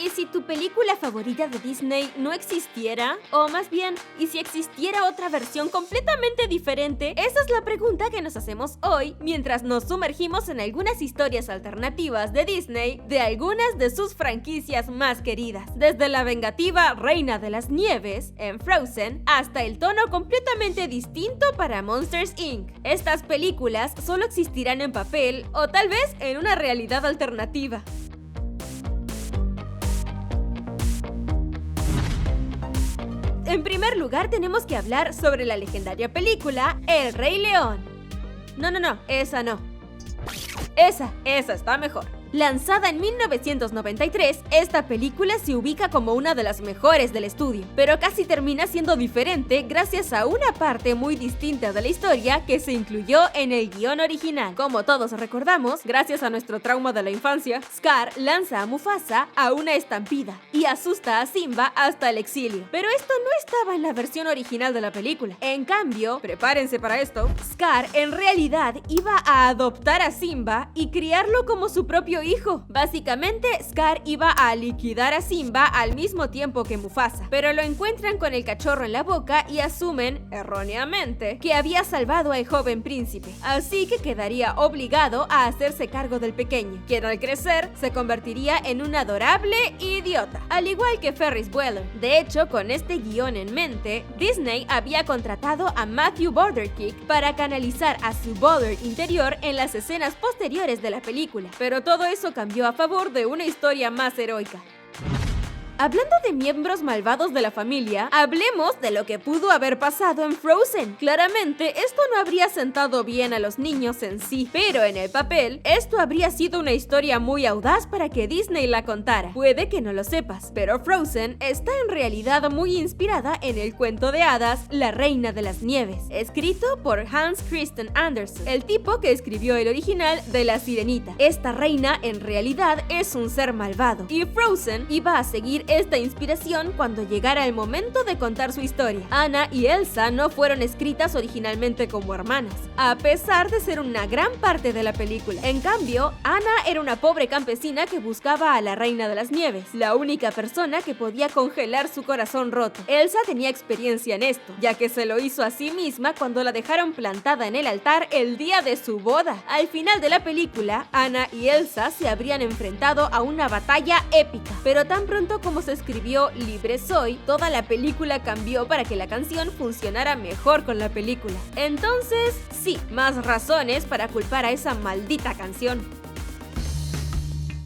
¿Y si tu película favorita de Disney no existiera? O más bien, ¿y si existiera otra versión completamente diferente? Esa es la pregunta que nos hacemos hoy mientras nos sumergimos en algunas historias alternativas de Disney de algunas de sus franquicias más queridas. Desde la vengativa Reina de las Nieves en Frozen hasta el tono completamente distinto para Monsters Inc. Estas películas solo existirán en papel o tal vez en una realidad alternativa. En primer lugar, tenemos que hablar sobre la legendaria película El Rey León. No, esa no. Esa está mejor. Lanzada en 1993, esta película se ubica como una de las mejores del estudio, pero casi termina siendo diferente gracias a una parte muy distinta de la historia que se incluyó en el guión original. Como todos recordamos, gracias a nuestro trauma de la infancia, Scar lanza a Mufasa a una estampida y asusta a Simba hasta el exilio. Pero esto no estaba en la versión original de la película. En cambio, prepárense para esto, Scar en realidad iba a adoptar a Simba y criarlo como su propio hijo. Básicamente, Scar iba a liquidar a Simba al mismo tiempo que Mufasa, pero lo encuentran con el cachorro en la boca y asumen, erróneamente, que había salvado al joven príncipe, así que quedaría obligado a hacerse cargo del pequeño, quien al crecer se convertiría en un adorable idiota, al igual que Ferris Bueller. De hecho, con este guión en mente, Disney había contratado a Matthew Broderick para canalizar a su Bueller interior en las escenas posteriores de la película, pero todo eso cambió a favor de una historia más heroica. Hablando de miembros malvados de la familia, hablemos de lo que pudo haber pasado en Frozen. Claramente, esto no habría sentado bien a los niños en sí, pero en el papel, esto habría sido una historia muy audaz para que Disney la contara. Puede que no lo sepas, pero Frozen está en realidad muy inspirada en el cuento de hadas La Reina de las Nieves, escrito por Hans Christian Andersen, el tipo que escribió el original de La Sirenita. Esta reina en realidad es un ser malvado, y Frozen iba a seguir esta inspiración cuando llegara el momento de contar su historia. Anna y Elsa no fueron escritas originalmente como hermanas, a pesar de ser una gran parte de la película. En cambio, Anna era una pobre campesina que buscaba a la Reina de las Nieves, la única persona que podía congelar su corazón roto. Elsa tenía experiencia en esto, ya que se lo hizo a sí misma cuando la dejaron plantada en el altar el día de su boda. Al final de la película, Anna y Elsa se habrían enfrentado a una batalla épica, pero tan pronto como se escribió Libre Soy, toda la película cambió para que la canción funcionara mejor con la película. Entonces, sí, más razones para culpar a esa maldita canción.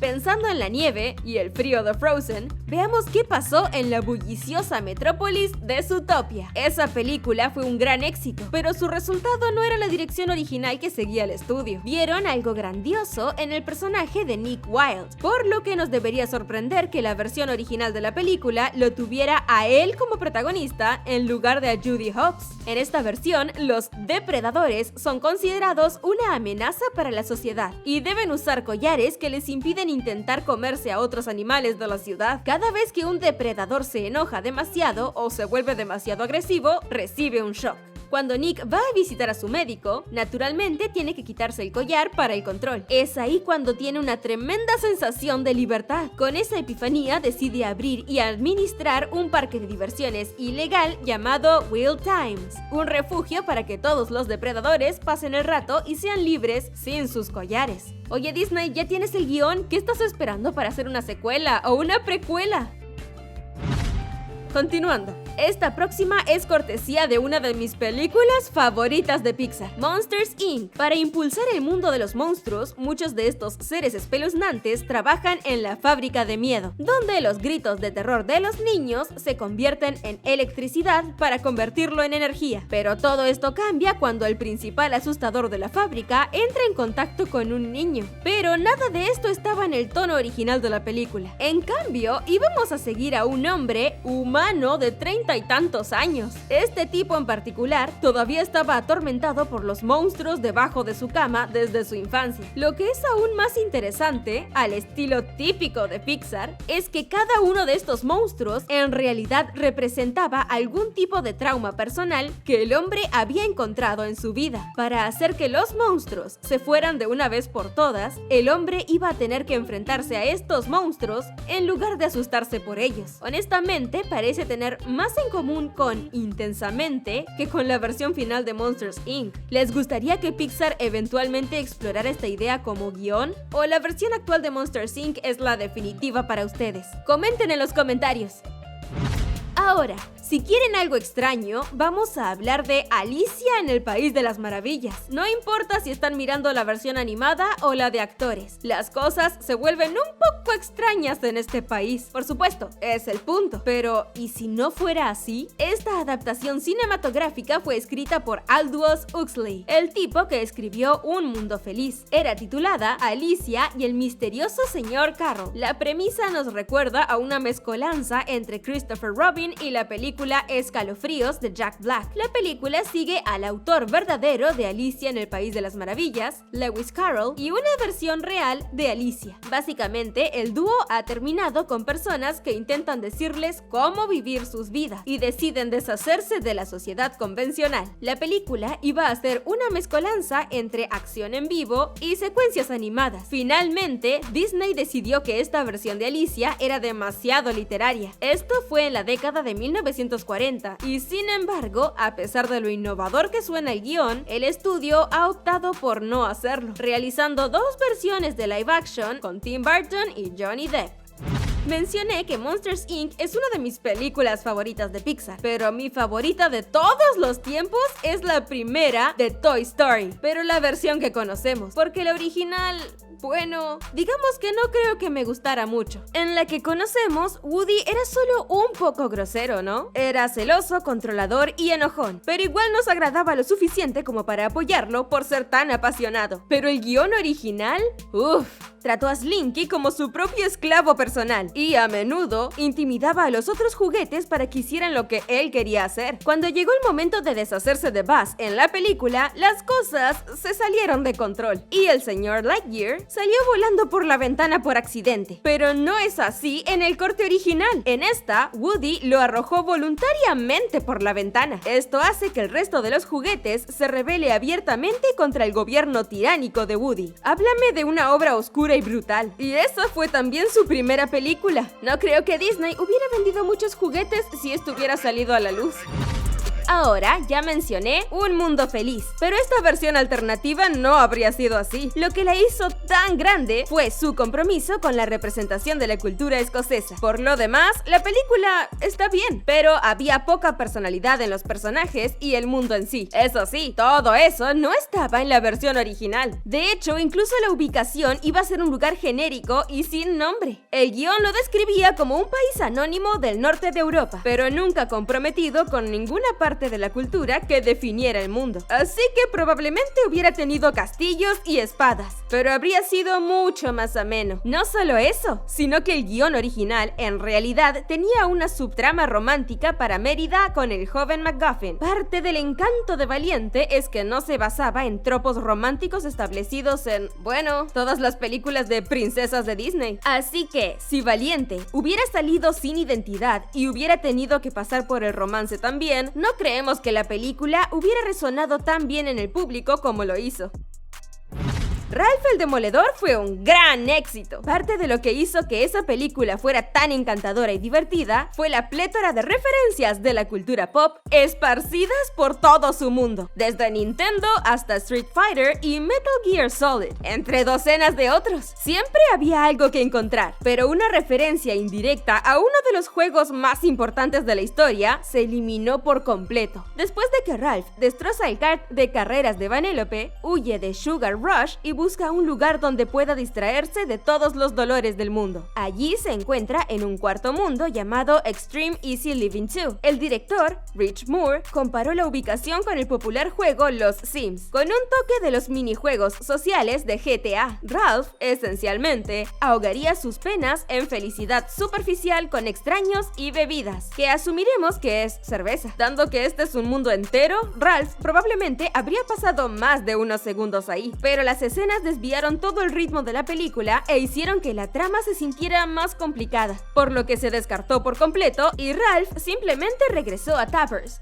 Pensando en la nieve y el frío de Frozen, veamos qué pasó en la bulliciosa metrópolis de Zootopia. Esa película fue un gran éxito, pero su resultado no era la dirección original que seguía el estudio. Vieron algo grandioso en el personaje de Nick Wilde, por lo que nos debería sorprender que la versión original de la película lo tuviera a él como protagonista en lugar de a Judy Hopps. En esta versión, los depredadores son considerados una amenaza para la sociedad y deben usar collares que les impiden intentar comerse a otros animales de la ciudad. Cada vez que un depredador se enoja demasiado o se vuelve demasiado agresivo, recibe un shock. Cuando Nick va a visitar a su médico, naturalmente tiene que quitarse el collar para el control. Es ahí cuando tiene una tremenda sensación de libertad. Con esa epifanía decide abrir y administrar un parque de diversiones ilegal llamado Wild Times, un refugio para que todos los depredadores pasen el rato y sean libres sin sus collares. Oye Disney, ¿ya tienes el guión? ¿Qué estás esperando para hacer una secuela o una precuela? Continuando, esta próxima es cortesía de una de mis películas favoritas de Pixar, Monsters Inc. Para impulsar el mundo de los monstruos, muchos de estos seres espeluznantes trabajan en la fábrica de miedo, donde los gritos de terror de los niños se convierten en electricidad para convertirlo en energía. Pero todo esto cambia cuando el principal asustador de la fábrica entra en contacto con un niño. Pero nada de esto estaba en el tono original de la película. En cambio, íbamos a seguir a un hombre humano de 30 30 y tantos años. Este tipo en particular todavía estaba atormentado por los monstruos debajo de su cama desde su infancia. Lo que es aún más interesante, al estilo típico de Pixar, es que cada uno de estos monstruos en realidad representaba algún tipo de trauma personal que el hombre había encontrado en su vida. Para hacer que los monstruos se fueran de una vez por todas, el hombre iba a tener que enfrentarse a estos monstruos en lugar de asustarse por ellos. Honestamente, parece tener más en común con Intensamente que con la versión final de Monsters, Inc. ¿Les gustaría que Pixar eventualmente explorara esta idea como guión? ¿O la versión actual de Monsters, Inc. es la definitiva para ustedes? Comenten en los comentarios. Ahora, si quieren algo extraño, vamos a hablar de Alicia en el País de las Maravillas. No importa si están mirando la versión animada o la de actores, las cosas se vuelven un poco extrañas en este país. Por supuesto, es el punto. Pero, ¿y si no fuera así? Esta adaptación cinematográfica fue escrita por Aldous Huxley, el tipo que escribió Un Mundo Feliz. Era titulada Alicia y el misterioso señor Carroll. La premisa nos recuerda a una mezcolanza entre Christopher Robin y la película Escalofríos de Jack Black. La película sigue al autor verdadero de Alicia en el País de las Maravillas, Lewis Carroll, y una versión real de Alicia. Básicamente, el dúo ha terminado con personas que intentan decirles cómo vivir sus vidas y deciden deshacerse de la sociedad convencional. La película iba a ser una mezcolanza entre acción en vivo y secuencias animadas. Finalmente, Disney decidió que esta versión de Alicia era demasiado literaria. Esto fue en la década de 1940 y sin embargo, a pesar de lo innovador que suena el guión, el estudio ha optado por no hacerlo, realizando dos versiones de live action con Tim Burton y Johnny Depp. Mencioné que Monsters, Inc. es una de mis películas favoritas de Pixar, pero mi favorita de todos los tiempos es la primera de Toy Story, pero la versión que conocemos, porque la original... Bueno, digamos que no creo que me gustara mucho. En la que conocemos, Woody era solo un poco grosero, ¿no? Era celoso, controlador y enojón, pero igual nos agradaba lo suficiente como para apoyarlo por ser tan apasionado. Pero el guión original, trató a Slinky como su propio esclavo personal y a menudo intimidaba a los otros juguetes para que hicieran lo que él quería hacer. Cuando llegó el momento de deshacerse de Buzz en la película, las cosas se salieron de control y el señor Lightyear salió volando por la ventana por accidente. Pero no es así en el corte original. En esta, Woody lo arrojó voluntariamente por la ventana. Esto hace que el resto de los juguetes se rebele abiertamente contra el gobierno tiránico de Woody. Háblame de una obra oscura y brutal. Y esa fue también su primera película. No creo que Disney hubiera vendido muchos juguetes si esto hubiera salido a la luz. Ahora, ya mencioné Un Mundo Feliz, pero esta versión alternativa no habría sido así. Lo que la hizo tan grande fue su compromiso con la representación de la cultura escocesa. Por lo demás, la película está bien, pero había poca personalidad en los personajes y el mundo en sí. Eso sí, todo eso no estaba en la versión original. De hecho, incluso la ubicación iba a ser un lugar genérico y sin nombre. El guión lo describía como un país anónimo del norte de Europa, pero nunca comprometido con ninguna parte de la cultura que definiera el mundo. Así que probablemente hubiera tenido castillos y espadas, pero habría sido mucho más ameno. No solo eso, sino que el guión original en realidad tenía una subtrama romántica para Mérida con el joven MacGuffin. Parte del encanto de Valiente es que no se basaba en tropos románticos establecidos en, bueno, todas las películas de princesas de Disney. Así que, si Valiente hubiera salido sin identidad y hubiera tenido que pasar por el romance también, no creemos que la película hubiera resonado tan bien en el público como lo hizo. Ralph el Demoledor fue un gran éxito. Parte de lo que hizo que esa película fuera tan encantadora y divertida fue la plétora de referencias de la cultura pop esparcidas por todo su mundo, desde Nintendo hasta Street Fighter y Metal Gear Solid, entre docenas de otros. Siempre había algo que encontrar, pero una referencia indirecta a uno de los juegos más importantes de la historia se eliminó por completo. Después de que Ralph destroza el kart de carreras de Vanellope, huye de Sugar Rush y busca un lugar donde pueda distraerse de todos los dolores del mundo. Allí se encuentra en un cuarto mundo llamado Extreme Easy Living 2. El director, Rich Moore, comparó la ubicación con el popular juego Los Sims, con un toque de los minijuegos sociales de GTA. Ralph, esencialmente, ahogaría sus penas en felicidad superficial con extraños y bebidas, que asumiremos que es cerveza. Dando que este es un mundo entero, Ralph probablemente habría pasado más de unos segundos ahí, pero las escenas desviaron todo el ritmo de la película e hicieron que la trama se sintiera más complicada, por lo que se descartó por completo y Ralph simplemente regresó a Tappers.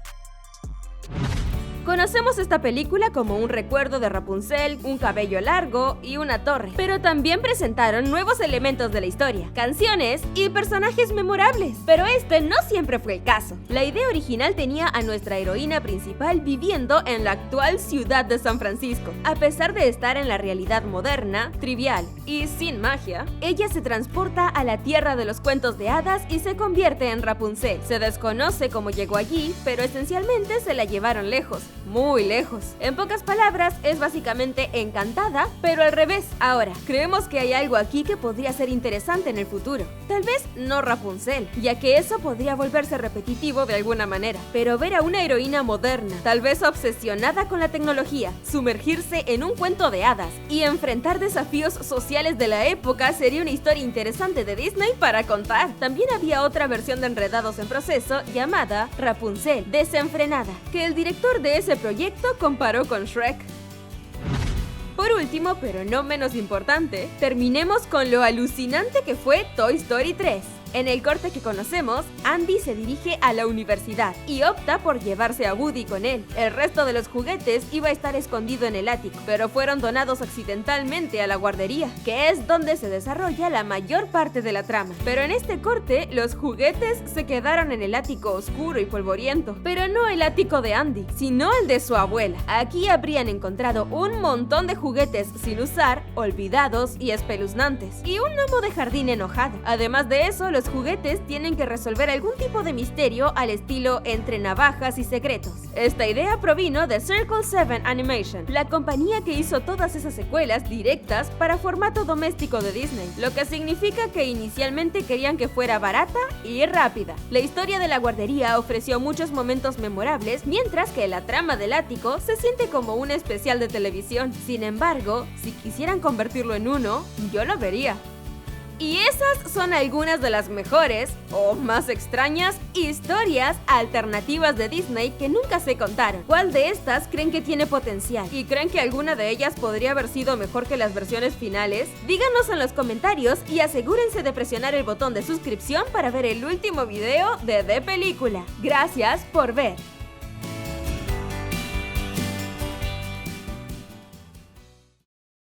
Conocemos esta película como un recuerdo de Rapunzel, un cabello largo y una torre, pero también presentaron nuevos elementos de la historia, canciones y personajes memorables. Pero este no siempre fue el caso. La idea original tenía a nuestra heroína principal viviendo en la actual ciudad de San Francisco. A pesar de estar en la realidad moderna, trivial y sin magia, ella se transporta a la tierra de los cuentos de hadas y se convierte en Rapunzel. Se desconoce cómo llegó allí, pero esencialmente se la llevaron lejos. Muy lejos. En pocas palabras, es básicamente encantada, pero al revés. Ahora, creemos que hay algo aquí que podría ser interesante en el futuro. Tal vez no Rapunzel, ya que eso podría volverse repetitivo de alguna manera. Pero ver a una heroína moderna, tal vez obsesionada con la tecnología, sumergirse en un cuento de hadas y enfrentar desafíos sociales de la época sería una historia interesante de Disney para contar. También había otra versión de Enredados en proceso llamada Rapunzel Desenfrenada, que el director de ese proyecto comparó con Shrek. Por último, pero no menos importante, terminemos con lo alucinante que fue Toy Story 3. En el corte que conocemos, Andy se dirige a la universidad y opta por llevarse a Woody con él. El resto de los juguetes iba a estar escondido en el ático, pero fueron donados accidentalmente a la guardería, que es donde se desarrolla la mayor parte de la trama. Pero en este corte, los juguetes se quedaron en el ático oscuro y polvoriento, pero no el ático de Andy, sino el de su abuela. Aquí habrían encontrado un montón de juguetes sin usar, olvidados y espeluznantes, y un gnomo de jardín enojado. Además de eso, los juguetes tienen que resolver algún tipo de misterio al estilo Entre navajas y secretos. Esta idea provino de Circle 7 Animation, la compañía que hizo todas esas secuelas directas para formato doméstico de Disney, lo que significa que inicialmente querían que fuera barata y rápida. La historia de la guardería ofreció muchos momentos memorables, mientras que la trama del ático se siente como un especial de televisión. Sin embargo, si quisieran convertirlo en uno, yo lo vería. Y esas son algunas de las mejores, o más extrañas, historias alternativas de Disney que nunca se contaron. ¿Cuál de estas creen que tiene potencial? ¿Y creen que alguna de ellas podría haber sido mejor que las versiones finales? Díganos en los comentarios y asegúrense de presionar el botón de suscripción para ver el último video de Película. Gracias por ver.